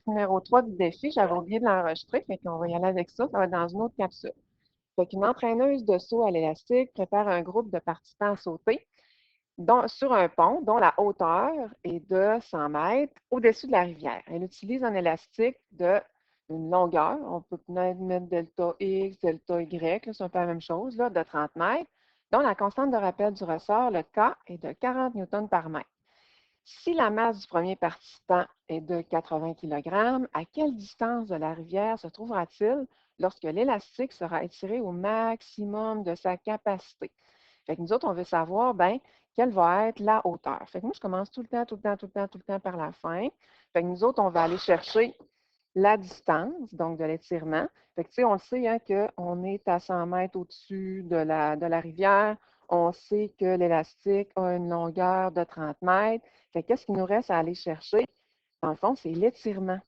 Numéro 3 du défi, j'avais oublié de l'enregistrer, fait qu'on va y aller avec ça. Ça va être dans une autre capsule. Fait qu'une entraîneuse de saut à l'élastique prépare un groupe de participants à sauter sur un pont dont la hauteur est de 100 mètres au-dessus de la rivière. Elle utilise un élastique d'une longueur, on peut peut-être mettre delta X, delta Y, c'est un peu la même chose, là, de 30 mètres, dont la constante de rappel du ressort, le K, est de 40 newtons par mètre. Si la masse du premier participant est de 80 kg, à quelle distance de la rivière se trouvera-t-il lorsque l'élastique sera étiré au maximum de sa capacité? Fait que nous autres, on veut savoir, ben, quelle va être la hauteur. Fait que moi, je commence tout le temps, tout le temps, tout le temps, tout le temps par la fin. Fait que nous autres, on va aller chercher la distance, donc de l'étirement. Fait que, tu sais, on le sait hein, qu'on est à 100 mètres au-dessus de la rivière. On sait que l'élastique a une longueur de 30 mètres. Fait que qu'est-ce qu'il nous reste à aller chercher? Dans le fond, c'est l'étirement.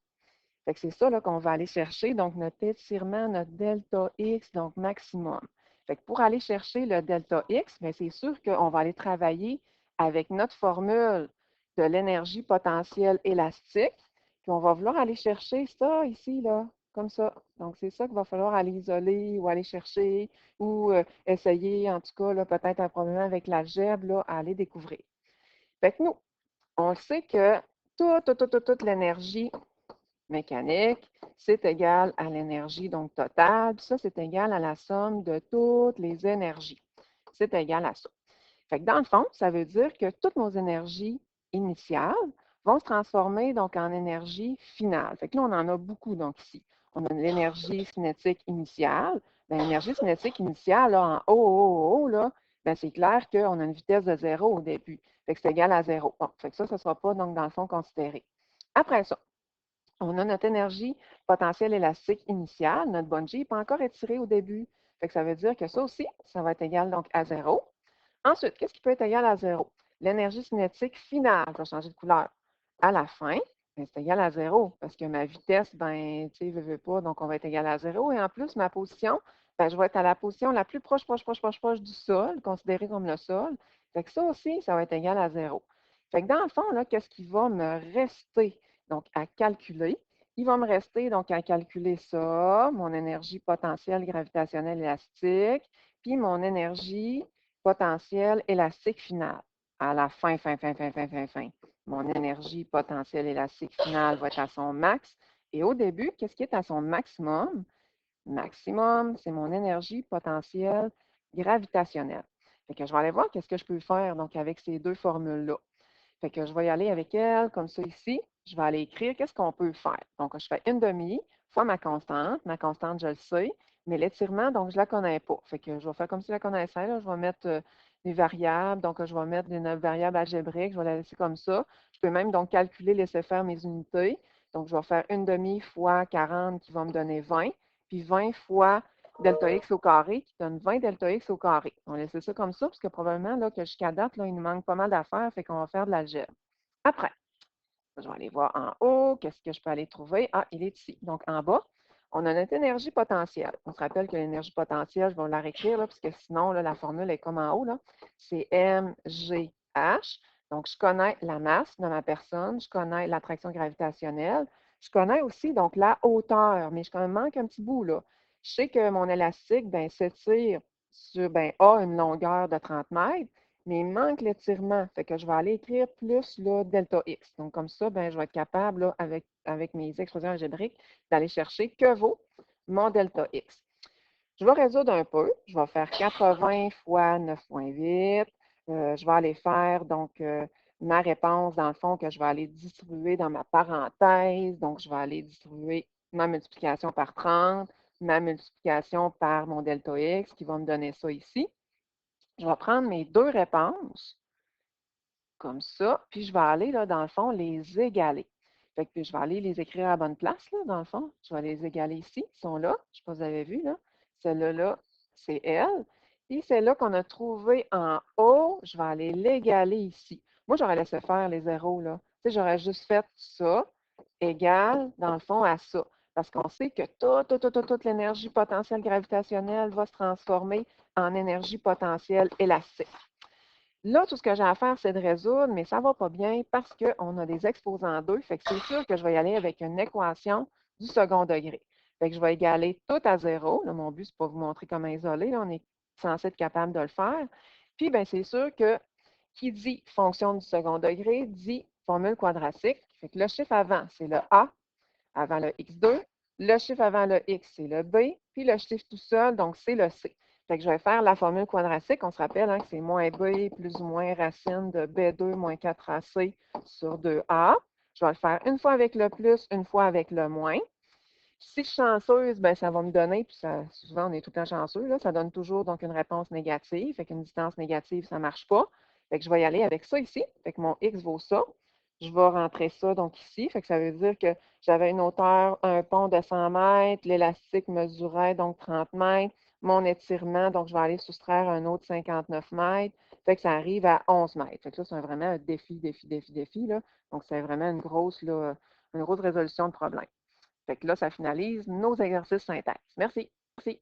Fait que c'est ça là, qu'on va aller chercher. Donc, notre étirement, notre delta X, donc maximum. Fait que pour aller chercher le delta X, bien, c'est sûr qu'on va aller travailler avec notre formule de l'énergie potentielle élastique. Puis on va vouloir aller chercher ça ici, là, comme ça. Donc, c'est ça qu'il va falloir aller isoler ou aller chercher ou essayer, en tout cas, là, peut-être un problème avec l'algèbre, là, à aller découvrir. Fait que nous, on sait que toute l'énergie mécanique, c'est égal à l'énergie donc totale. Puis ça, c'est égal à la somme de toutes les énergies. C'est égal à ça. Fait que dans le fond, ça veut dire que toutes nos énergies initiales vont se transformer donc en énergie finale. Fait que là, on en a beaucoup donc ici. On a l'énergie cinétique initiale. Bien, l'énergie cinétique initiale, là, en haut, là, bien, c'est clair qu'on a une vitesse de 0 au début. Fait que c'est égal à 0. Bon, fait que ça ne sera pas donc dans le fond considéré. Après ça, on a notre énergie potentielle élastique initiale. Notre bungee n'est pas encore étiré au début. Fait que ça veut dire que ça aussi, ça va être égal donc à 0. Ensuite, qu'est-ce qui peut être égal à 0? L'énergie cinétique finale, je vais changer de couleur. À la fin, ben, c'est égal à 0 parce que ma vitesse, ben, tu sais, veut pas, donc on va être égal à 0. Et en plus, ma position, ben, je vais être à la position la plus proche du sol, considérée comme le sol. Fait que ça aussi, ça va être égal à 0. Fait que dans le fond, là, qu'est-ce qui va me rester donc à calculer? Il va me rester donc à calculer ça, mon énergie potentielle gravitationnelle élastique, puis mon énergie potentielle élastique finale. À la fin. Mon énergie potentielle élastique finale va être à son max. Et au début, qu'est-ce qui est à son maximum? Maximum, c'est mon énergie potentielle gravitationnelle. Fait que je vais aller voir qu'est-ce que je peux faire donc avec ces deux formules-là. Fait que je vais y aller avec elle, comme ça ici. Je vais aller écrire qu'est-ce qu'on peut faire. Donc, je fais une demi fois ma constante. Ma constante, je le sais, mais l'étirement, donc, je ne la connais pas. Fait que je vais faire comme si je la connaissais. Là. Je vais mettre des variables. Donc, je vais mettre des variables algébriques. Je vais la laisser comme ça. Je peux même donc calculer, laisser faire mes unités. Donc, je vais faire une demi fois 40 qui va me donner 20, puis 20 fois delta x au carré qui donne 20 delta x au carré. On va laisser ça comme ça parce que probablement là, que jusqu'à date, là, il nous manque pas mal d'affaires, fait qu'on va faire de l'algèbre. Après, je vais aller voir en haut, qu'est-ce que je peux aller trouver? Ah, il est ici. Donc, en bas, on a notre énergie potentielle. On se rappelle que l'énergie potentielle, je vais la réécrire, là, parce que sinon, là, la formule est comme en haut. Là. C'est mgh. Donc, je connais la masse de ma personne, je connais l'attraction gravitationnelle, je connais aussi donc la hauteur, mais je me manque un petit bout. Là. Je sais que mon élastique ben, s'étire a une longueur de 30 mètres, mais il manque l'étirement. Fait que je vais aller écrire plus là, delta X. Donc, comme ça, ben, je vais être capable, là, avec mes expressions algébriques, d'aller chercher que vaut mon delta X. Je vais résoudre un peu. Je vais faire 80 fois 9,8. Je vais aller faire donc ma réponse, dans le fond, que je vais aller distribuer dans ma parenthèse. Donc, je vais aller distribuer ma multiplication par 30, ma multiplication par mon delta X qui va me donner ça ici. Je vais prendre mes deux réponses comme ça, puis je vais aller, là, dans le fond, les égaler. Fait que puis je vais aller les écrire à la bonne place, là, dans le fond. Je vais les égaler ici. Ils sont là. Je ne sais pas si vous avez vu, là. Celle-là, là, c'est elle. Puis celle-là qu'on a trouvée en haut, je vais aller l'égaler ici. Moi, j'aurais laissé faire les zéros, là. Tu sais, j'aurais juste fait ça égal, dans le fond, à ça. Parce qu'on sait que toute l'énergie potentielle gravitationnelle va se transformer en énergie potentielle élastique. Là, tout ce que j'ai à faire, c'est de résoudre, mais ça ne va pas bien parce qu'on a des exposants 2. Fait que c'est sûr que je vais y aller avec une équation du second degré. Fait que je vais égaler tout à 0. Là, mon but, ce n'est pas vous montrer comment isoler. Là, on est censé être capable de le faire. Puis, bien, c'est sûr que qui dit fonction du second degré dit formule quadratique. Fait que le chiffre avant, c'est le A avant le x2. Le chiffre avant le x, c'est le b. Puis le chiffre tout seul, donc c'est le c. Fait que je vais faire la formule quadratique. On se rappelle hein, que c'est moins b plus ou moins racine de b2 moins 4ac sur 2a. Je vais le faire une fois avec le plus, une fois avec le moins. Si je suis chanceuse, ben, ça va me donner, puis ça, souvent on est tout le temps chanceux, là, ça donne toujours donc une réponse négative. Fait qu'une distance négative, ça ne marche pas. Fait que je vais y aller avec ça ici. Fait que mon x vaut ça. Je vais rentrer ça donc ici. Fait que ça veut dire que j'avais une hauteur, un pont de 100 mètres, l'élastique mesurait donc 30 mètres, mon étirement, donc je vais aller soustraire un autre 59 mètres. Fait que ça arrive à 11 mètres. Fait que là, c'est vraiment un défi, là. Donc, c'est vraiment une grosse résolution de problème. Fait que là, ça finalise nos exercices synthèse. Merci. Merci.